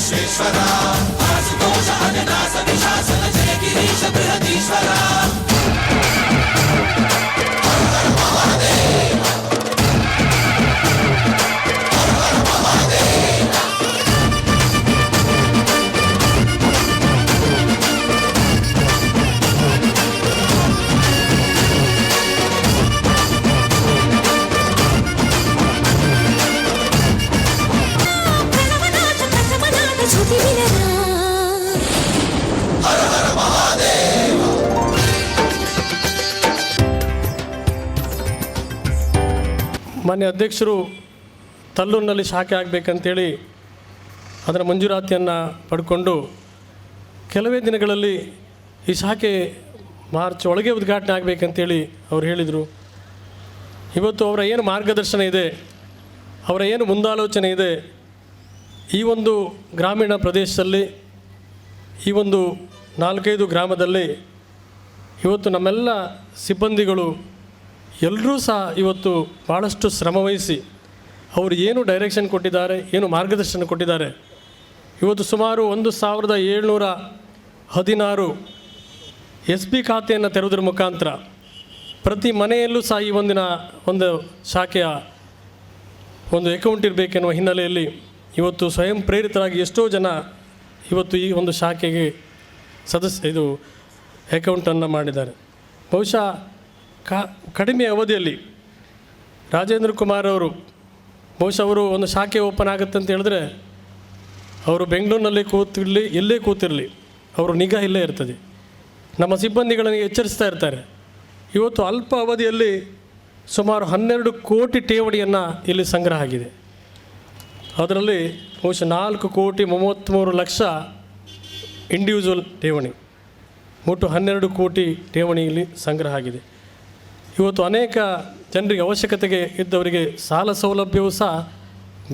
ವಿಶ್ವೇಶ್ವರ ಆಶುತೋಷ ಅಜನಾಸ ವಿಶಾಸನ ಜಯ ಗಿರೀಶ ಬೃಹದೀಶ್ವರ ಮಾನ್ಯ ಅಧ್ಯಕ್ಷರು ತಲ್ಲೂರಿನಲ್ಲಿ ಶಾಖೆ ಆಗಬೇಕಂತೇಳಿ ಅದರ ಮಂಜೂರಾತಿಯನ್ನು ಪಡ್ಕೊಂಡು ಕೆಲವೇ ದಿನಗಳಲ್ಲಿ ಈ ಶಾಖೆ ಮಾರ್ಚ್ ಒಳಗೆ ಉದ್ಘಾಟನೆ ಆಗಬೇಕಂತೇಳಿ ಅವ್ರು ಹೇಳಿದರು. ಇವತ್ತು ಅವರ ಏನು ಮಾರ್ಗದರ್ಶನ ಇದೆ, ಅವರ ಏನು ಮುಂದಾಲೋಚನೆ ಇದೆ, ಈ ಒಂದು ಗ್ರಾಮೀಣ ಪ್ರದೇಶದಲ್ಲಿ, ಈ ಒಂದು 4-5 ಗ್ರಾಮದಲ್ಲಿ ಇವತ್ತು ನಮ್ಮೆಲ್ಲ ಸಿಬ್ಬಂದಿಗಳು ಎಲ್ಲರೂ ಸಹ ಇವತ್ತು ಭಾಳಷ್ಟು ಶ್ರಮವಹಿಸಿ ಅವರು ಏನು ಡೈರೆಕ್ಷನ್ ಕೊಟ್ಟಿದ್ದಾರೆ, ಏನು ಮಾರ್ಗದರ್ಶನ ಕೊಟ್ಟಿದ್ದಾರೆ. ಇವತ್ತು ಸುಮಾರು 1716 SB ಖಾತೆಯನ್ನು ತೆರೆವುದರ ಮುಖಾಂತರ ಪ್ರತಿ ಮನೆಯಲ್ಲೂ ಸಹ ಈ ಒಂದು ಶಾಖೆಯ ಒಂದು ಅಕೌಂಟ್ ಇರಬೇಕೆನ್ನುವ ಹಿನ್ನೆಲೆಯಲ್ಲಿ ಇವತ್ತು ಸ್ವಯಂ ಪ್ರೇರಿತರಾಗಿ ಎಷ್ಟೋ ಜನ ಇವತ್ತು ಈ ಒಂದು ಶಾಖೆಗೆ ಇದು ಅಕೌಂಟನ್ನು ಮಾಡಿದ್ದಾರೆ. ಬಹುಶಃ ಕಡಿಮೆ ಅವಧಿಯಲ್ಲಿ ರಾಜೇಂದ್ರ ಕುಮಾರ್ ಅವರು ಬಹುಶಃ ಅವರು ಒಂದು ಶಾಖೆ ಓಪನ್ ಆಗುತ್ತೆ ಅಂತ ಹೇಳಿದ್ರೆ ಅವರು ಬೆಂಗಳೂರಿನಲ್ಲಿ ಕೂತಿರಲಿ, ಎಲ್ಲೇ ಕೂತಿರಲಿ, ಅವರು ನಿಗಾ ಇಲ್ಲೇ ಇರ್ತದೆ. ನಮ್ಮ ಸಿಬ್ಬಂದಿಗಳನ್ನು ಎಚ್ಚರಿಸ್ತಾ ಇರ್ತಾರೆ. ಇವತ್ತು ಅಲ್ಪ ಅವಧಿಯಲ್ಲಿ ಸುಮಾರು 12 ಕೋಟಿ ಠೇವಣಿಯನ್ನು ಇಲ್ಲಿ ಸಂಗ್ರಹ ಆಗಿದೆ. ಅದರಲ್ಲಿ ಬಹುಶಃ 4,33,00,000 ಇಂಡಿವಿಜುವಲ್ ಠೇವಣಿ, ಒಟ್ಟು 12 ಕೋಟಿ ಠೇವಣಿ ಇಲ್ಲಿ ಸಂಗ್ರಹ ಆಗಿದೆ. ಇವತ್ತು ಅನೇಕ ಜನರಿಗೆ ಅವಶ್ಯಕತೆಗೆ ಇದ್ದವರಿಗೆ ಸಾಲ ಸೌಲಭ್ಯವೂ ಸಹ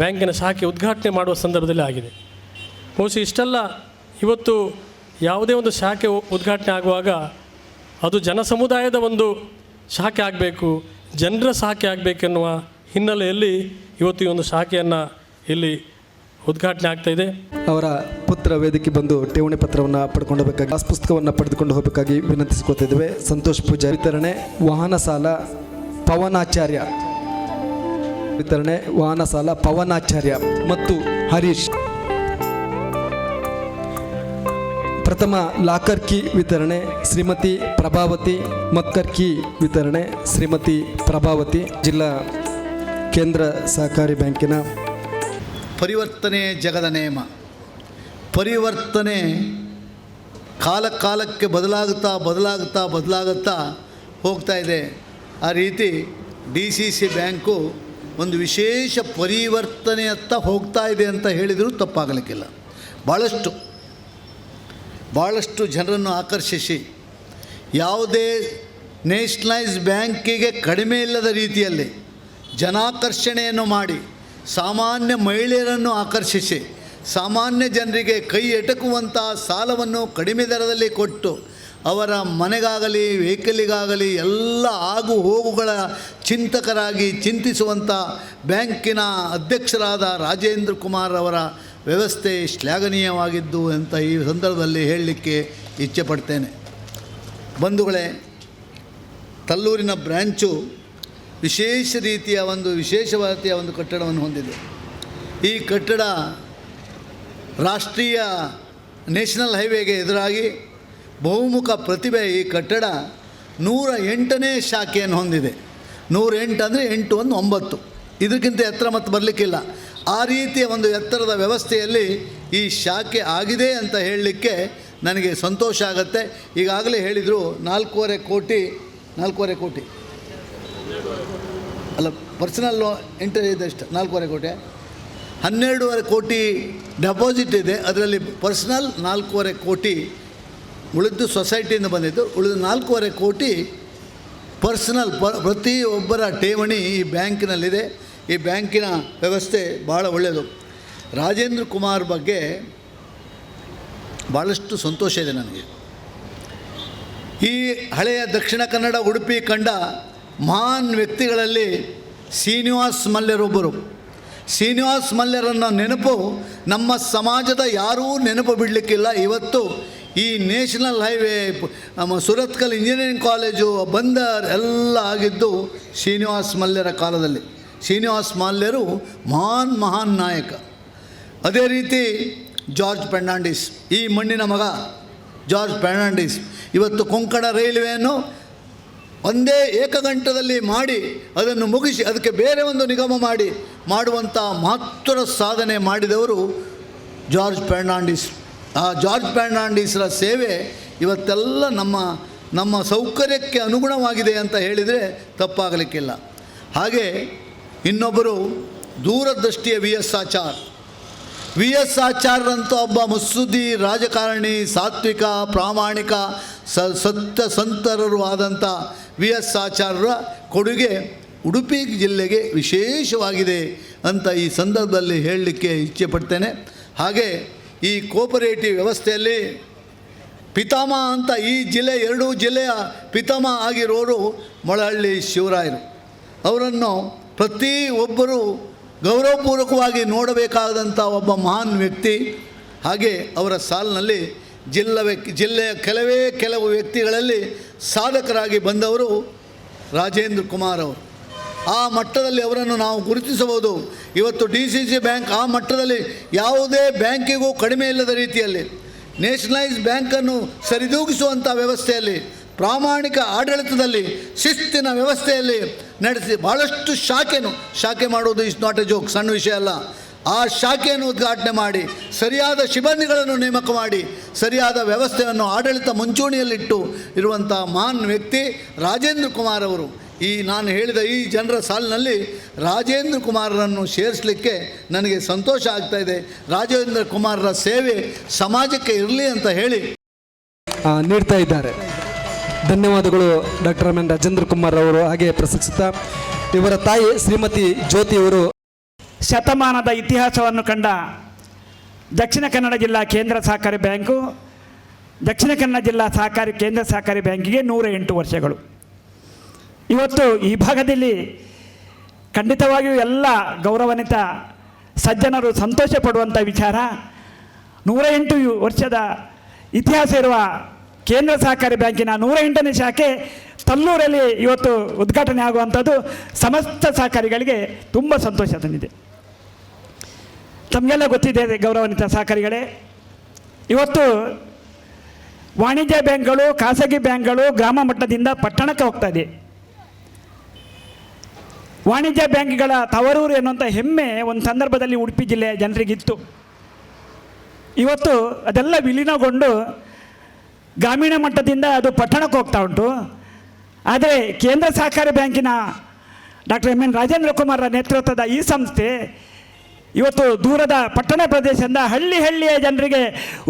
ಬ್ಯಾಂಕಿನ ಶಾಖೆ ಉದ್ಘಾಟನೆ ಮಾಡುವ ಸಂದರ್ಭದಲ್ಲಿ ಆಗಿದೆ. ಬಹುಶಃ ಇಷ್ಟೆಲ್ಲ ಇವತ್ತು ಯಾವುದೇ ಒಂದು ಶಾಖೆ ಉದ್ಘಾಟನೆ ಆಗುವಾಗ ಅದು ಜನ ಸಮುದಾಯದ ಒಂದು ಶಾಖೆ ಆಗಬೇಕು, ಜನರ ಶಾಖೆ ಆಗಬೇಕೆನ್ನುವ ಹಿನ್ನೆಲೆಯಲ್ಲಿ ಇವತ್ತು ಈ ಒಂದು ಶಾಖೆಯನ್ನು ಇಲ್ಲಿ ಉದ್ಘಾಟನೆ ಆಗ್ತಾಯಿದೆ. ಅವರ ಪುತ್ರ ವೇದಿಕೆ ಬಂದು ಠೇವಣಿ ಪತ್ರವನ್ನು ಪಡ್ಕೊಂಡು ಹೋಗಬೇಕಾಗಿ, ಪಾಸ್ ಪುಸ್ತಕವನ್ನು ಪಡೆದುಕೊಂಡು ಹೋಗಬೇಕಾಗಿ ವಿನಂತಿಸಿಕೊಳ್ತಿದ್ದೇವೆ. ಸಂತೋಷ್ ಪೂಜಾ ವಿತರಣೆ ವಾಹನ ಸಾಲ ಪವನಾಚಾರ್ಯ ವಿತರಣೆ ವಾಹನ ಸಾಲ ಪವನಾಚಾರ್ಯ ಮತ್ತು ಹರೀಶ್. ಪ್ರಥಮ ಲಾಕರ್ ಕೀ ವಿತರಣೆ ಶ್ರೀಮತಿ ಪ್ರಭಾವತಿ. ಮಕ್ಕರ್ ಕೀ ವಿತರಣೆ ಶ್ರೀಮತಿ ಪ್ರಭಾವತಿ. ಜಿಲ್ಲಾ ಕೇಂದ್ರ ಸಹಕಾರಿ ಬ್ಯಾಂಕಿನ. ಪರಿವರ್ತನೆ ಜಗದ ನೇಮ. ಪರಿವರ್ತನೆ ಕಾಲಕ್ಕೆ ಬದಲಾಗುತ್ತಾ ಹೋಗ್ತಾ ಇದೆ. ಆ ರೀತಿ DCC ಬ್ಯಾಂಕು ಒಂದು ವಿಶೇಷ ಪರಿವರ್ತನೆಯತ್ತ ಹೋಗ್ತಾ ಇದೆ ಅಂತ ಹೇಳಿದರೂ ತಪ್ಪಾಗಲಿಕ್ಕಿಲ್ಲ. ಭಾಳಷ್ಟು ಜನರನ್ನು ಆಕರ್ಷಿಸಿ ಯಾವುದೇ ನ್ಯಾಷನಲೈಸ್ ಬ್ಯಾಂಕಿಗೆ ಕಡಿಮೆ ಇಲ್ಲದ ರೀತಿಯಲ್ಲಿ ಜನಾಕರ್ಷಣೆಯನ್ನು ಮಾಡಿ ಸಾಮಾನ್ಯ ಮಹಿಳೆಯರನ್ನು ಆಕರ್ಷಿಸಿ ಸಾಮಾನ್ಯ ಜನರಿಗೆ ಕೈ ಎಟಕುವಂಥ ಸಾಲವನ್ನು ಕಡಿಮೆ ದರದಲ್ಲಿ ಕೊಟ್ಟು ಅವರ ಮನೆಗಾಗಲಿ ವೆಹಿಕಲಿಗಾಗಲಿ ಎಲ್ಲ ಆಗು ಹೋಗುಗಳ ಚಿಂತಕರಾಗಿ ಚಿಂತಿಸುವಂಥ ಬ್ಯಾಂಕಿನ ಅಧ್ಯಕ್ಷರಾದ ರಾಜೇಂದ್ರ ಕುಮಾರ್ ಅವರ ವ್ಯವಸ್ಥೆ ಶ್ಲಾಘನೀಯವಾಗಿದ್ದು ಅಂತ ಈ ಸಂದರ್ಭದಲ್ಲಿ ಹೇಳಲಿಕ್ಕೆ ಇಚ್ಛೆಪಡ್ತೇನೆ. ಬಂಧುಗಳೇ, ತಲ್ಲೂರಿನ ಬ್ರ್ಯಾಂಚು ವಿಶೇಷವಾದ ಒಂದು ಕಟ್ಟಡವನ್ನು ಹೊಂದಿದೆ. ಈ ಕಟ್ಟಡ ರಾಷ್ಟ್ರೀಯ ನ್ಯಾಷನಲ್ ಹೈವೇಗೆ ಎದುರಾಗಿ ಬಹುಮುಖ ಪ್ರತಿಭೆ. ಈ ಕಟ್ಟಡ 108ನೇ ಶಾಖೆಯನ್ನು ಹೊಂದಿದೆ. 108 ಅಂದರೆ 8 1 9, ಇದಕ್ಕಿಂತ ಎತ್ತರ ಮತ್ತು ಬರಲಿಕ್ಕಿಲ್ಲ. ಆ ರೀತಿಯ ಒಂದು ಎತ್ತರದ ವ್ಯವಸ್ಥೆಯಲ್ಲಿ ಈ ಶಾಖೆ ಆಗಿದೆ ಅಂತ ಹೇಳಲಿಕ್ಕೆ ನನಗೆ ಸಂತೋಷ ಆಗುತ್ತೆ. ಈಗಾಗಲೇ ಹೇಳಿದರು 4.5 ಕೋಟಿ ಅಲ್ಲ, ಪರ್ಸನಲ್ ಎಂಟ್ರಿ ಇದೆ ಅಷ್ಟು 4.5 ಕೋಟಿ. 12.5 ಕೋಟಿ ಡೆಪಾಸಿಟ್ ಇದೆ. ಅದರಲ್ಲಿ ಪರ್ಸನಲ್ 4.5 ಕೋಟಿ, ಉಳಿದು ಸೊಸೈಟಿಯಿಂದ ಬಂದಿದ್ದು. ಉಳಿದ 4.5 ಕೋಟಿ ಪರ್ಸನಲ್ ಪ್ರತಿಯೊಬ್ಬರ ಠೇವಣಿ ಈ ಬ್ಯಾಂಕಿನಲ್ಲಿದೆ. ಈ ಬ್ಯಾಂಕಿನ ವ್ಯವಸ್ಥೆ ಭಾಳ ಒಳ್ಳೆಯದು. ರಾಜೇಂದ್ರ ಕುಮಾರ್ ಬಗ್ಗೆ ಭಾಳಷ್ಟು ಸಂತೋಷ ಇದೆ ನನಗೆ. ಈ ಹಳೆಯ ದಕ್ಷಿಣ ಕನ್ನಡ ಉಡುಪಿ ಕಂಡ ಮಹಾನ್ ವ್ಯಕ್ತಿಗಳಲ್ಲಿ ಶ್ರೀನಿವಾಸ್ ಮಲ್ಯರೊಬ್ಬರು. ಶ್ರೀನಿವಾಸ್ ಮಲ್ಯರನ್ನ ನೆನಪು ನಮ್ಮ ಸಮಾಜದ ಯಾರೂ ನೆನಪು ಬಿಡಲಿಕ್ಕಿಲ್ಲ. ಇವತ್ತು ಈ ನ್ಯಾಷನಲ್ ಹೈವೇ, ನಮ್ಮ ಸುರತ್ಕಲ್ ಇಂಜಿನಿಯರಿಂಗ್ ಕಾಲೇಜು, ಬಂದರ್ ಎಲ್ಲ ಆಗಿದ್ದು ಶ್ರೀನಿವಾಸ್ ಮಲ್ಯರ ಕಾಲದಲ್ಲಿ. ಶ್ರೀನಿವಾಸ್ ಮಲ್ಯರು ಮಹಾನ್ ನಾಯಕ. ಅದೇ ರೀತಿ ಜಾರ್ಜ್ ಫರ್ನಾಂಡಿಸ್, ಈ ಮಣ್ಣಿನ ಮಗ ಜಾರ್ಜ್ ಫರ್ನಾಂಡಿಸ್, ಇವತ್ತು ಕೊಂಕಣ ರೈಲ್ವೆಯನ್ನು ಒಂದೇ ಏಕಗಂಟದಲ್ಲಿ ಮಾಡಿ ಅದನ್ನು ಮುಗಿಸಿ ಅದಕ್ಕೆ ಬೇರೆ ಒಂದು ನಿಗಮ ಮಾಡುವಂಥ ಮಹತ್ತರ ಸಾಧನೆ ಮಾಡಿದವರು ಜಾರ್ಜ್ ಫರ್ನಾಂಡಿಸ್. ಆ ಜಾರ್ಜ್ ಫರ್ನಾಂಡಿಸ್ರ ಸೇವೆ ಇವತ್ತೆಲ್ಲ ನಮ್ಮ ಸೌಕರ್ಯಕ್ಕೆ ಅನುಗುಣವಾಗಿದೆ ಅಂತ ಹೇಳಿದರೆ ತಪ್ಪಾಗಲಿಕ್ಕಿಲ್ಲ. ಹಾಗೆ ಇನ್ನೊಬ್ಬರು ದೂರದೃಷ್ಟಿಯ ವಿ ಎಸ್ ಆಚಾರ್ಯರಂತೂ ಒಬ್ಬ ಮುತ್ಸದ್ದಿ ರಾಜಕಾರಣಿ, ಸಾತ್ವಿಕ, ಪ್ರಾಮಾಣಿಕ, ಸತ್ಯಸಂತರರು ಆದಂಥ ವಿ ಎಸ್ ಆಚಾರ್ಯರ ಕೊಡುಗೆ ಉಡುಪಿ ಜಿಲ್ಲೆಗೆ ವಿಶೇಷವಾಗಿದೆ ಅಂತ ಈ ಸಂದರ್ಭದಲ್ಲಿ ಹೇಳಲಿಕ್ಕೆ ಇಚ್ಛೆಪಡ್ತೇನೆ. ಹಾಗೆ ಈ ಕೋಪರೇಟಿವ್ ವ್ಯವಸ್ಥೆಯಲ್ಲಿ ಪಿತಾಮಹ ಅಂತ ಈ ಎರಡೂ ಜಿಲ್ಲೆಯ ಪಿತಾಮಹ ಆಗಿರೋರು ಮೊಳಹಳ್ಳಿ ಶಿವರಾಯರು. ಅವರನ್ನು ಪ್ರತಿಯೊಬ್ಬರೂ ಗೌರವಪೂರ್ವಕವಾಗಿ ನೋಡಬೇಕಾದಂಥ ಒಬ್ಬ ಮಹಾನ್ ವ್ಯಕ್ತಿ. ಹಾಗೆ ಅವರ ಸಾಲಿನಲ್ಲಿ ಜಿಲ್ಲೆಯ ಕೆಲವು ವ್ಯಕ್ತಿಗಳಲ್ಲಿ ಸಾಧಕರಾಗಿ ಬಂದವರು ರಾಜೇಂದ್ರ ಕುಮಾರ್ ಅವರು. ಆ ಮಟ್ಟದಲ್ಲಿ ಅವರನ್ನು ನಾವು ಗುರುತಿಸಬಹುದು. ಇವತ್ತು DCC ಬ್ಯಾಂಕ್ ಆ ಮಟ್ಟದಲ್ಲಿ ಯಾವುದೇ ಬ್ಯಾಂಕಿಗೂ ಕಡಿಮೆ ಇಲ್ಲದ ರೀತಿಯಲ್ಲಿ ನ್ಯಾಷನಲೈಸ್ ಬ್ಯಾಂಕನ್ನು ಸರಿದೂಗಿಸುವಂಥ ವ್ಯವಸ್ಥೆಯಲ್ಲಿ, ಪ್ರಾಮಾಣಿಕ ಆಡಳಿತದಲ್ಲಿ, ಶಿಸ್ತಿನ ವ್ಯವಸ್ಥೆಯಲ್ಲಿ ನಡೆಸಿ ಭಾಳಷ್ಟು ಶಾಖೆ ಮಾಡುವುದು ಇಸ್ ನಾಟ್ ಎ ಜೋಕ್, ಸಣ್ಣ ವಿಷಯ ಅಲ್ಲ. ಆ ಶಾಖೆಯನ್ನು ಉದ್ಘಾಟನೆ ಮಾಡಿ ಸರಿಯಾದ ಸಿಬ್ಬಂದಿಗಳನ್ನು ನೇಮಕ ಮಾಡಿ ಸರಿಯಾದ ವ್ಯವಸ್ಥೆಯನ್ನು ಆಡಳಿತ ಮುಂಚೂಣಿಯಲ್ಲಿಟ್ಟು ಇರುವಂಥ ಮಹಾನ್ ವ್ಯಕ್ತಿ ರಾಜೇಂದ್ರ ಕುಮಾರ್ ಅವರು. ನಾನು ಹೇಳಿದ ಈ ಜನರ ಸಾಲಿನಲ್ಲಿ ರಾಜೇಂದ್ರ ಕುಮಾರರನ್ನು ಸೇರಿಸಲಿಕ್ಕೆ ನನಗೆ ಸಂತೋಷ ಆಗ್ತಾಯಿದೆ. ರಾಜೇಂದ್ರ ಕುಮಾರರ ಸೇವೆ ಸಮಾಜಕ್ಕೆ ಇರಲಿ ಅಂತ ಹೇಳಿ ನೀಡ್ತಾ ಇದ್ದಾರೆ. ಧನ್ಯವಾದಗಳು doctor M N Rajendra Kumar ಅವರು. ಹಾಗೆ ಪ್ರಶಸ್ತ ಇವರ ತಾಯಿ ಶ್ರೀಮತಿ ಜ್ಯೋತಿ ಅವರು ಶತಮಾನದ ಇತಿಹಾಸವನ್ನು ಕಂಡ ದಕ್ಷಿಣ ಕನ್ನಡ ಜಿಲ್ಲಾ ಕೇಂದ್ರ ಸಹಕಾರಿ ಬ್ಯಾಂಕು, ದಕ್ಷಿಣ ಕನ್ನಡ ಜಿಲ್ಲಾ ಕೇಂದ್ರ ಸಹಕಾರಿ ಬ್ಯಾಂಕಿಗೆ 108 ವರ್ಷಗಳು. ಇವತ್ತು ಈ ಭಾಗದಲ್ಲಿ ಖಂಡಿತವಾಗಿಯೂ ಎಲ್ಲ ಗೌರವಾನ್ವಿತ ಸಜ್ಜನರು ಸಂತೋಷ ಪಡುವಂಥ ವಿಚಾರ. 108 ವರ್ಷದ ಇತಿಹಾಸ ಇರುವ ಕೇಂದ್ರ ಸಹಕಾರಿ ಬ್ಯಾಂಕಿನ 108ನೇ ಶಾಖೆ ತಲ್ಲೂರಲ್ಲಿ ಇವತ್ತು ಉದ್ಘಾಟನೆ ಆಗುವಂಥದ್ದು ಸಮಸ್ತ ಸಹಕಾರಿಗಳಿಗೆ ತುಂಬ ಸಂತೋಷ ತಂದಿದೆ. ತಮಗೆಲ್ಲ ಗೊತ್ತಿದೆ ಗೌರವಾನ್ವಿತ ಸಹಕಾರಿಗಳೇ, ಇವತ್ತು ವಾಣಿಜ್ಯ ಬ್ಯಾಂಕ್ಗಳು, ಖಾಸಗಿ ಬ್ಯಾಂಕ್ಗಳು ಗ್ರಾಮ ಮಟ್ಟದಿಂದ ಪಟ್ಟಣಕ್ಕೆ ಹೋಗ್ತಾ ಇದೆ. ವಾಣಿಜ್ಯ ಬ್ಯಾಂಕ್ಗಳ ತವರೂರು ಎನ್ನುವಂಥ ಹೆಮ್ಮೆ ಒಂದು ಸಂದರ್ಭದಲ್ಲಿ ಉಡುಪಿ ಜಿಲ್ಲೆಯ ಜನರಿಗಿತ್ತು. ಇವತ್ತು ಅದೆಲ್ಲ ವಿಲೀನಗೊಂಡು ಗ್ರಾಮೀಣ ಮಟ್ಟದಿಂದ ಅದು ಪಟ್ಟಣಕ್ಕೆ ಹೋಗ್ತಾ ಉಂಟು. ಆದರೆ ಕೇಂದ್ರ ಸಹಕಾರಿ ಬ್ಯಾಂಕಿನ ಡಾಕ್ಟರ್ ಎಂ ಎನ್ ರಾಜೇಂದ್ರ ಕುಮಾರರ ನೇತೃತ್ವದ ಈ ಸಂಸ್ಥೆ ಇವತ್ತು ದೂರದ ಪಟ್ಟಣ ಪ್ರದೇಶದಿಂದ ಹಳ್ಳಿಯ ಜನರಿಗೆ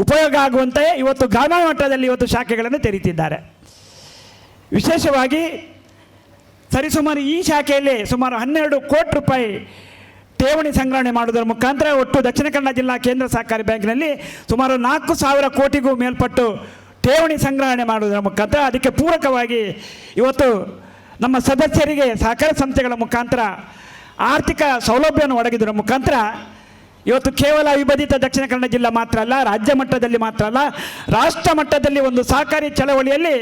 ಉಪಯೋಗ ಆಗುವಂತೆ ಇವತ್ತು ಗ್ರಾಮೀಣ ಮಟ್ಟದಲ್ಲಿ ಇವತ್ತು ಶಾಖೆಗಳನ್ನು ತೆರೀತಿದ್ದಾರೆ. ವಿಶೇಷವಾಗಿ ಸರಿಸುಮಾರು ಈ ಶಾಖೆಯಲ್ಲಿ ಸುಮಾರು 12 ಕೋಟಿ ರೂಪಾಯಿ ಠೇವಣಿ ಸಂಗ್ರಹಣೆ ಮಾಡುವುದರ ಮುಖಾಂತರ ಒಟ್ಟು ದಕ್ಷಿಣ ಕನ್ನಡ ಜಿಲ್ಲಾ ಕೇಂದ್ರ ಸಹಕಾರಿ ಬ್ಯಾಂಕಿನಲ್ಲಿ ಸುಮಾರು 4,000 ಕೋಟಿಗೂ ಮೇಲ್ಪಟ್ಟು ಠೇವಣಿ ಸಂಗ್ರಹಣೆ ಮಾಡುವುದರ ಮುಖಾಂತರ ಅದಕ್ಕೆ ಪೂರಕವಾಗಿ ಇವತ್ತು ನಮ್ಮ ಸದಸ್ಯರಿಗೆ ಸಹಕಾರ ಸಂಸ್ಥೆಗಳ ಮುಖಾಂತರ ಆರ್ಥಿಕ ಸೌಲಭ್ಯವನ್ನು ಒದಗಿಸುವ ಮುಖಾಂತರ ಇವತ್ತು ಕೇವಲ ವಿಭಜಿತ ದಕ್ಷಿಣ ಕನ್ನಡ ಜಿಲ್ಲಾ ಮಾತ್ರ ಅಲ್ಲ, ರಾಜ್ಯ ಮಟ್ಟದಲ್ಲಿ ಮಾತ್ರ ಅಲ್ಲ, ರಾಷ್ಟ್ರ ಮಟ್ಟದಲ್ಲಿ ಒಂದು ಸಹಕಾರಿ ಚಳವಳಿಯಲ್ಲಿ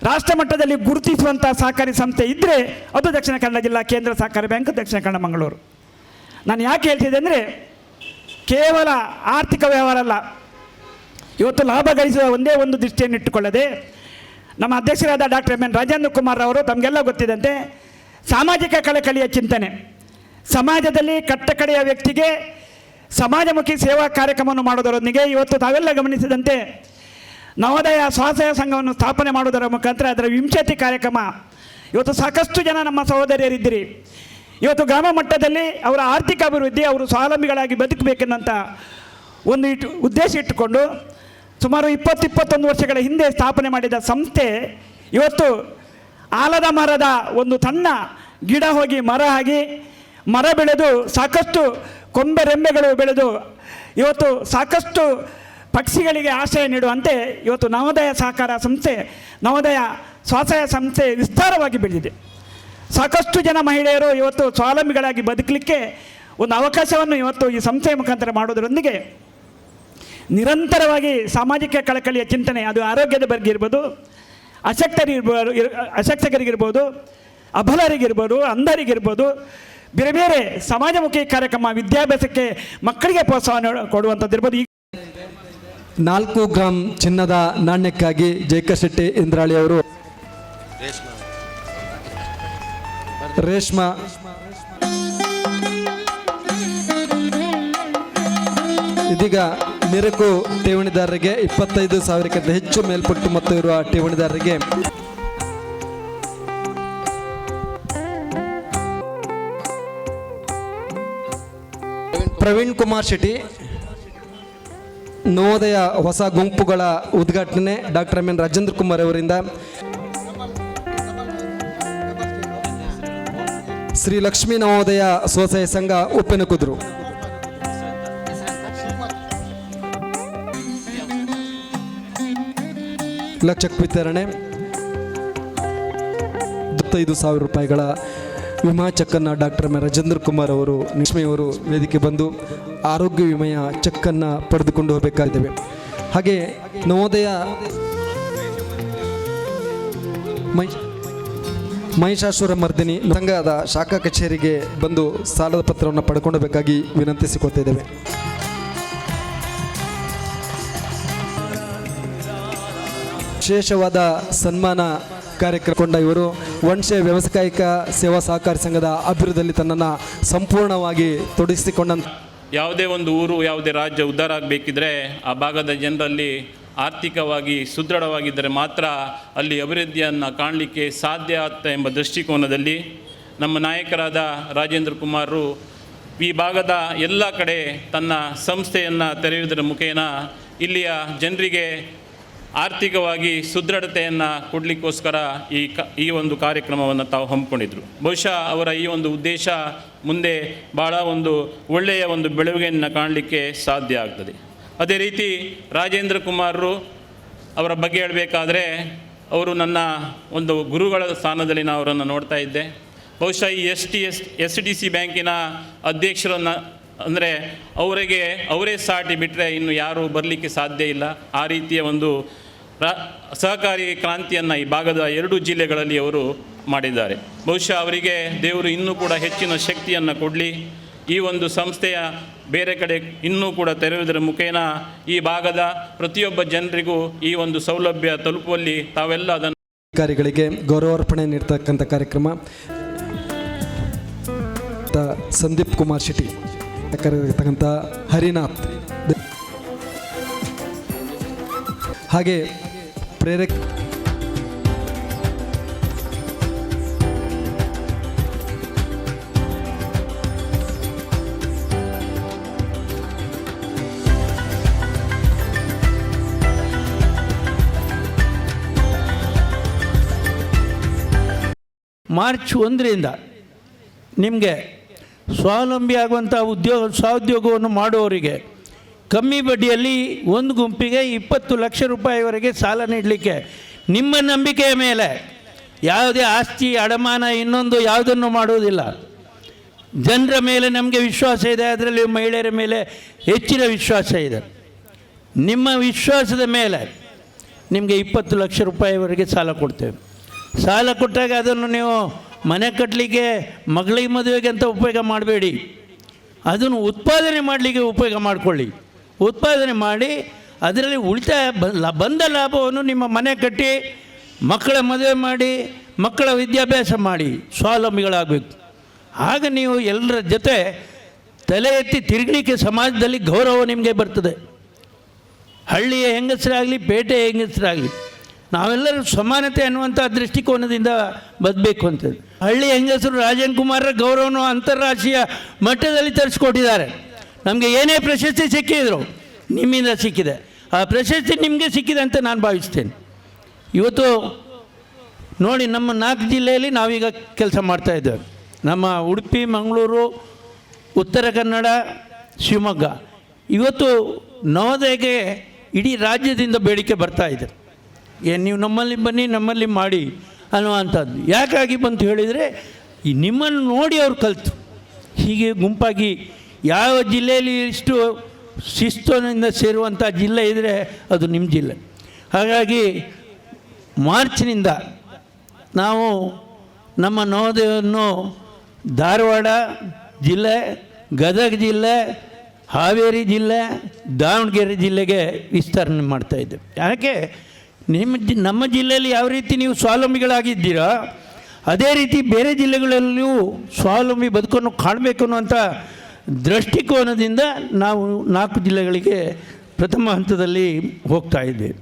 ರಾಷ್ಟ್ರ ಮಟ್ಟದಲ್ಲಿ ಗುರುತಿಸುವಂಥ ಸಹಕಾರಿ ಸಂಸ್ಥೆ ಇದ್ದರೆ ಅದು ದಕ್ಷಿಣ ಕನ್ನಡ ಜಿಲ್ಲಾ ಕೇಂದ್ರ ಸಹಕಾರಿ ಬ್ಯಾಂಕ್ ದಕ್ಷಿಣ ಕನ್ನಡ ಮಂಗಳೂರು. ನಾನು ಯಾಕೆ ಹೇಳ್ತಿದ್ದೆ ಅಂದರೆ ಕೇವಲ ಆರ್ಥಿಕ ವ್ಯವಹಾರ ಅಲ್ಲ, ಇವತ್ತು ಲಾಭ ಗಳಿಸುವ ಒಂದೇ ಒಂದು ದೃಷ್ಟಿಯನ್ನು ಇಟ್ಟುಕೊಳ್ಳದೆ ನಮ್ಮ ಅಧ್ಯಕ್ಷರಾದ doctor M N Rajendra Kumar ಅವರು ತಮಗೆಲ್ಲ ಗೊತ್ತಿದ್ದಂತೆ ಸಾಮಾಜಿಕ ಕಳಕಳಿಯ ಚಿಂತನೆ, ಸಮಾಜದಲ್ಲಿ ಕಟ್ಟಕಡೆಯ ವ್ಯಕ್ತಿಗೆ ಸಮಾಜಮುಖಿ ಸೇವಾ ಕಾರ್ಯಕ್ರಮವನ್ನು ಮಾಡೋದರೊಂದಿಗೆ ಇವತ್ತು ತಾವೆಲ್ಲ ಗಮನಿಸಿದಂತೆ ನವೋದಯ ಸ್ವಸಹಾಯ ಸಂಘವನ್ನು ಸ್ಥಾಪನೆ ಮಾಡುವುದರ ಮುಖಾಂತರ ಅದರ ವಿಂಶತಿ ಕಾರ್ಯಕ್ರಮ ಇವತ್ತು ಸಾಕಷ್ಟು ಜನ ನಮ್ಮ ಸಹೋದರಿಯರಿದ್ದೀರಿ. ಇವತ್ತು ಗ್ರಾಮ ಮಟ್ಟದಲ್ಲಿ ಅವರ ಆರ್ಥಿಕ ಅಭಿವೃದ್ಧಿ, ಅವರು ಸ್ವಾವಲಂಬಿಗಳಾಗಿ ಬದುಕಬೇಕೆನ್ನುವಂಥ ಒಂದು ಉದ್ದೇಶ ಇಟ್ಟುಕೊಂಡು ಸುಮಾರು 20-21 ವರ್ಷಗಳ ಹಿಂದೆ ಸ್ಥಾಪನೆ ಮಾಡಿದ ಸಂಸ್ಥೆ ಇವತ್ತು ಆಲದ ಮರದ ಒಂದು ಸಣ್ಣ ಗಿಡ ಹೋಗಿ ಮರ ಆಗಿ ಮರ ಬೆಳೆದು ಸಾಕಷ್ಟು ಕೊಂಬೆ ರೆಂಬೆಗಳು ಬೆಳೆದು ಇವತ್ತು ಸಾಕಷ್ಟು ಪಕ್ಷಿಗಳಿಗೆ ಆಶ್ರಯ ನೀಡುವಂತೆ ಇವತ್ತು ನವೋದಯ ಸಹಕಾರ ಸಂಸ್ಥೆ, ನವೋದಯ ಸ್ವಸಹಾಯ ಸಂಸ್ಥೆ ವಿಸ್ತಾರವಾಗಿ ಬೆಳೆದಿದೆ. ಸಾಕಷ್ಟು ಜನ ಮಹಿಳೆಯರು ಇವತ್ತು ಸ್ವಾವಲಂಬಿಗಳಾಗಿ ಬದುಕಲಿಕ್ಕೆ ಒಂದು ಅವಕಾಶವನ್ನು ಇವತ್ತು ಈ ಸಂಸ್ಥೆಯ ಮುಖಾಂತರ ಮಾಡೋದರೊಂದಿಗೆ ನಿರಂತರವಾಗಿ ಸಾಮಾಜಿಕ ಕಳಕಳಿಯ ಚಿಂತನೆ, ಅದು ಆರೋಗ್ಯದ ಬಗ್ಗೆ ಇರ್ಬೋದು, ಅಶಕ್ತರಿಗಿರ್ಬೋದು, ಅಬಲರಿಗಿರ್ಬೋದು, ಅಂಧರಿಗಿರ್ಬೋದು, ಬೇರೆ ಬೇರೆ ಸಮಾಜಮುಖಿ ಕಾರ್ಯಕ್ರಮ, ವಿದ್ಯಾಭ್ಯಾಸಕ್ಕೆ ಮಕ್ಕಳಿಗೆ ಪ್ರೋತ್ಸಾಹ ಕೊಡುವಂಥದ್ದಿರ್ಬೋದು. 4 ಗ್ರಾಂ ಚಿನ್ನದ ನಾಣ್ಯಕ್ಕಾಗಿ ಜೈಕ ಶೆಟ್ಟಿ ಇಂದ್ರಾಳಿ ಅವರು ರೇಷ್ಮಾ ಇದೀಗ ಮಿರಕು ಠೇವಣಿದಾರರಿಗೆ 25,000ಕ್ಕಿಂತ ಹೆಚ್ಚು ಮೇಲ್ಪಟ್ಟು ಮೊತ್ತ ಇರುವ ಠೇವಣಿದಾರರಿಗೆ ಪ್ರವೀಣ್ ಕುಮಾರ್ ಶೆಟ್ಟಿ ನವೋದಯ ಹೊಸ ಗುಂಪುಗಳ ಉದ್ಘಾಟನೆ doctor M N Rajendra Kumar ಅವರಿಂದ ಶ್ರೀ ಲಕ್ಷ್ಮೀ ನವೋದಯ ಸ್ವಸಹಾಯ ಸಂಘ ಉಪ್ಪಿನಕುದ್ರು ಚೆಕ್ ವಿತರಣೆ 25,000 ರೂಪಾಯಿಗಳ ವಿಮಾ ಚೆಕ್ಕನ್ನು ಡಾಕ್ಟರ್ ಎಂ ರಾಜೇಂದ್ರ ಕುಮಾರ್ ಅವರು ನಿಶ್ಮಯವರು ವೇದಿಕೆ ಬಂದು ಆರೋಗ್ಯ ವಿಮೆಯ ಚೆಕ್ಕನ್ನು ಪಡೆದುಕೊಂಡು ಹೋಗಬೇಕಾಗಿದ್ದೇವೆ. ಹಾಗೆ ನವೋದಯ ಮಹಿಷಾಸುರ ಮರ್ದಿನಿ ಸಂಘದ ಶಾಖಾ ಕಚೇರಿಗೆ ಬಂದು ಸಾಲದ ಪತ್ರವನ್ನು ಪಡ್ಕೊಂಡಬೇಕಾಗಿ ವಿನಂತಿಸಿಕೊಳ್ತಿದ್ದೇವೆ. ವಿಶೇಷವಾದ ಸನ್ಮಾನ ಕಾರ್ಯಕ್ರಮ ಕೊಂಡ ಇವರು ವಂಶ ವ್ಯವಸಾಯಿಕ ಸೇವಾ ಸಹಕಾರಿ ಸಂಘದ ಅಭಿವೃದ್ಧಿಯಲ್ಲಿ ತನ್ನನ್ನು ಸಂಪೂರ್ಣವಾಗಿ ತೊಡಗಿಸಿಕೊಂಡಂತ ಯಾವುದೇ ಒಂದು ಊರು, ಯಾವುದೇ ರಾಜ್ಯ ಉದ್ಧಾರ ಆಗಬೇಕಿದ್ರೆ ಆ ಭಾಗದ ಜನರಲ್ಲಿ ಆರ್ಥಿಕವಾಗಿ ಸುದೃಢವಾಗಿದ್ದರೆ ಮಾತ್ರ ಅಲ್ಲಿ ಅಭಿವೃದ್ಧಿಯನ್ನು ಕಾಣಲಿಕ್ಕೆ ಸಾಧ್ಯ ಆಗ್ತದೆ ಎಂಬ ದೃಷ್ಟಿಕೋನದಲ್ಲಿ ನಮ್ಮ ನಾಯಕರಾದ ರಾಜೇಂದ್ರ ಕುಮಾರರು ಈ ಭಾಗದ ಎಲ್ಲ ಕಡೆ ತನ್ನ ಸಂಸ್ಥೆಯನ್ನು ತೆರೆಯುವುದರ ಮುಖೇನ ಇಲ್ಲಿಯ ಜನರಿಗೆ ಆರ್ಥಿಕವಾಗಿ ಸುದೃಢತೆಯನ್ನು ಕೊಡಲಿಕ್ಕೋಸ್ಕರ ಈ ಒಂದು ಕಾರ್ಯಕ್ರಮವನ್ನು ತಾವು ಹಮ್ಮಿಕೊಂಡಿದ್ರು. ಬಹುಶಃ ಅವರ ಈ ಒಂದು ಉದ್ದೇಶ ಮುಂದೆ ಭಾಳ ಒಂದು ಒಳ್ಳೆಯ ಒಂದು ಬೆಳವಣಿಗೆಯನ್ನು ಕಾಣಲಿಕ್ಕೆ ಸಾಧ್ಯ ಆಗ್ತದೆ. ಅದೇ ರೀತಿ ರಾಜೇಂದ್ರ ಕುಮಾರರು ಅವರ ಬಗ್ಗೆ ಹೇಳಬೇಕಾದ್ರೆ ಅವರು ನನ್ನ ಒಂದು ಗುರುಗಳ ಸ್ಥಾನದಲ್ಲಿ ನಾನು ಅವರನ್ನು ನೋಡ್ತಾ ಇದ್ದೆ. ಬಹುಶಃ ಈ SDC ಬ್ಯಾಂಕಿನ ಅಧ್ಯಕ್ಷರನ್ನು ಅಂದರೆ ಅವರೇ ಸಾಟಿ ಬಿಟ್ಟರೆ ಇನ್ನು ಯಾರೂ ಬರಲಿಕ್ಕೆ ಸಾಧ್ಯ ಇಲ್ಲ. ಆ ರೀತಿಯ ಒಂದು ಸಹಕಾರಿ ಕ್ರಾಂತಿಯನ್ನು ಈ ಭಾಗದ 2 ಜಿಲ್ಲೆಗಳಲ್ಲಿ ಅವರು ಮಾಡಿದ್ದಾರೆ. ಬಹುಶಃ ಅವರಿಗೆ ದೇವರು ಇನ್ನೂ ಕೂಡ ಹೆಚ್ಚಿನ ಶಕ್ತಿಯನ್ನು ಕೊಡಲಿ. ಈ ಒಂದು ಸಂಸ್ಥೆಯ ಬೇರೆ ಕಡೆ ಇನ್ನೂ ಕೂಡ ತೆರೆಯುವುದರ ಮುಖೇನ ಈ ಭಾಗದ ಪ್ರತಿಯೊಬ್ಬ ಜನರಿಗೂ ಈ ಒಂದು ಸೌಲಭ್ಯ ತಲುಪುವಲ್ಲಿ ತಾವೆಲ್ಲ ಅದನ್ನು ಅಧಿಕಾರಿಗಳಿಗೆ ಗೌರವಾರ್ಪಣೆ ನೀಡ್ತಕ್ಕಂಥ ಕಾರ್ಯಕ್ರಮ ಸಂದೀಪ್ ಕುಮಾರ್ ಶೆಟ್ಟಿ ಇರ್ತಕ್ಕಂಥ ಹರಿನಾಥ್ ಹಾಗೆ ಪ್ರೇರಕ ಮಾರ್ಚ್ 1ರಿಂದ ನಿಮಗೆ ಸ್ವಾವಲಂಬಿ ಆಗುವಂಥ ಸ್ವಉದ್ಯೋಗವನ್ನು ಮಾಡುವವರಿಗೆ ಕಮ್ಮಿ ಬಡ್ಡಿಯಲ್ಲಿ ಒಂದು ಗುಂಪಿಗೆ 20 ಲಕ್ಷ ರೂಪಾಯಿವರೆಗೆ ಸಾಲ ನೀಡಲಿಕ್ಕೆ ನಿಮ್ಮ ನಂಬಿಕೆಯ ಮೇಲೆ ಯಾವುದೇ ಆಸ್ತಿ ಅಡಮಾನ ಇನ್ನೊಂದು ಯಾವುದನ್ನು ಮಾಡುವುದಿಲ್ಲ. ಜನರ ಮೇಲೆ ನಮಗೆ ವಿಶ್ವಾಸ ಇದೆ, ಅದರಲ್ಲಿ ಮಹಿಳೆಯರ ಮೇಲೆ ಹೆಚ್ಚಿನ ವಿಶ್ವಾಸ ಇದೆ. ನಿಮ್ಮ ವಿಶ್ವಾಸದ ಮೇಲೆ ನಿಮಗೆ 20 ಲಕ್ಷ ರೂಪಾಯಿವರೆಗೆ ಸಾಲ ಕೊಡ್ತೇವೆ. ಸಾಲ ಕೊಟ್ಟಾಗ ಅದನ್ನು ನೀವು ಮನೆ ಕಟ್ಟಲಿಕ್ಕೆ, ಮಗಳಿಗೆ ಮದುವೆಗೆ ಅಂತ ಉಪಯೋಗ ಮಾಡಬೇಡಿ. ಅದನ್ನು ಉತ್ಪಾದನೆ ಮಾಡಲಿಕ್ಕೆ ಉಪಯೋಗ ಮಾಡಿಕೊಳ್ಳಿ. ಉತ್ಪಾದನೆ ಮಾಡಿ ಅದರಲ್ಲಿ ಉಳಿತಾಯ ಬಂದ ಲಾಭವನ್ನು ನಿಮ್ಮ ಮನೆ ಕಟ್ಟಿ, ಮಕ್ಕಳ ಮದುವೆ ಮಾಡಿ, ಮಕ್ಕಳ ವಿದ್ಯಾಭ್ಯಾಸ ಮಾಡಿ ಸ್ವಾವಲಂಬಿಗಳಾಗಬೇಕು. ಆಗ ನೀವು ಎಲ್ಲರ ಜೊತೆ ತಲೆ ಎತ್ತಿ ತಿರುಗಲಿಕ್ಕೆ ಸಮಾಜದಲ್ಲಿ ಗೌರವ ನಿಮಗೆ ಬರ್ತದೆ. ಹಳ್ಳಿಯ ಹೆಂಗಸರಾಗಲಿ, ಪೇಟೆಯ ಹೆಂಗಸರಾಗಲಿ, ನಾವೆಲ್ಲರೂ ಸಮಾನತೆ ಅನ್ನುವಂಥ ದೃಷ್ಟಿಕೋನದಿಂದ ಬದಬೇಕು ಅಂತೇಳಿ ಹಳ್ಳಿ ಹೆಂಗಸರು ರಾಜೇಂದ್ರ ಕುಮಾರರ ಗೌರವವನ್ನು ಅಂತಾರಾಷ್ಟ್ರೀಯ ಮಟ್ಟದಲ್ಲಿ ತರಿಸ್ಕೊಟ್ಟಿದ್ದಾರೆ. ನಮಗೆ ಏನೇ ಪ್ರಶಸ್ತಿ ಸಿಕ್ಕಿದ್ರು ನಿಮ್ಮಿಂದ ಸಿಕ್ಕಿದೆ. ಆ ಪ್ರಶಸ್ತಿ ನಿಮಗೆ ಸಿಕ್ಕಿದೆ ಅಂತ ನಾನು ಭಾವಿಸ್ತೇನೆ. ಇವತ್ತು ನೋಡಿ, ನಮ್ಮ 4 ಜಿಲ್ಲೆಯಲ್ಲಿ ನಾವೀಗ ಕೆಲಸ ಮಾಡ್ತಾಯಿದ್ದೇವೆ. ನಮ್ಮ ಉಡುಪಿ, ಮಂಗಳೂರು, ಉತ್ತರ ಕನ್ನಡ, ಶಿವಮೊಗ್ಗ. ಇವತ್ತು ನವೋದಯಕ್ಕೆ ಇಡೀ ರಾಜ್ಯದಿಂದ ಬೇಡಿಕೆ ಬರ್ತಾ ಇದೆ. ನೀವು ನಮ್ಮಲ್ಲಿ ಬನ್ನಿ, ನಮ್ಮಲ್ಲಿ ಮಾಡಿ ಅನ್ನುವಂಥದ್ದು. ಯಾಕಾಗಿ ಬಂತು ಹೇಳಿದರೆ, ಈ ನಿಮ್ಮನ್ನು ನೋಡಿ ಅವ್ರು ಕಲಿತು. ಹೀಗೆ ಗುಂಪಾಗಿ ಯಾವ ಜಿಲ್ಲೆಯಲ್ಲಿ ಇಷ್ಟು ಶಿಸ್ತುನಿಂದ ಸೇರುವಂಥ ಜಿಲ್ಲೆ ಇದ್ದರೆ ಅದು ನಿಮ್ಮ ಜಿಲ್ಲೆ. ಹಾಗಾಗಿ ಮಾರ್ಚ್ನಿಂದ ನಾವು ನಮ್ಮ ನವೋದಯವನ್ನು ಧಾರವಾಡ ಜಿಲ್ಲೆ, ಗದಗ ಜಿಲ್ಲೆ, ಹಾವೇರಿ ಜಿಲ್ಲೆ, ದಾವಣಗೆರೆ ಜಿಲ್ಲೆಗೆ ವಿಸ್ತರಣೆ ಮಾಡ್ತಾಯಿದ್ದೇವೆ. ಯಾಕೆ ನಮ್ಮ ಜಿಲ್ಲೆಯಲ್ಲಿ ಯಾವ ರೀತಿ ನೀವು ಸ್ವಾವಲಂಬಿಗಳಾಗಿದ್ದೀರೋ ಅದೇ ರೀತಿ ಬೇರೆ ಜಿಲ್ಲೆಗಳಲ್ಲೂ ಸ್ವಾವಲಂಬಿ ಬದುಕನ್ನು ಕಾಣಬೇಕು ಅನ್ನುವಂಥ ದೃಷ್ಟಿಕೋನದಿಂದ ನಾವು 4 ಜಿಲ್ಲೆಗಳಿಗೆ ಪ್ರಥಮ ಹಂತದಲ್ಲಿ ಹೋಗ್ತಾ ಇದ್ದೇವೆ.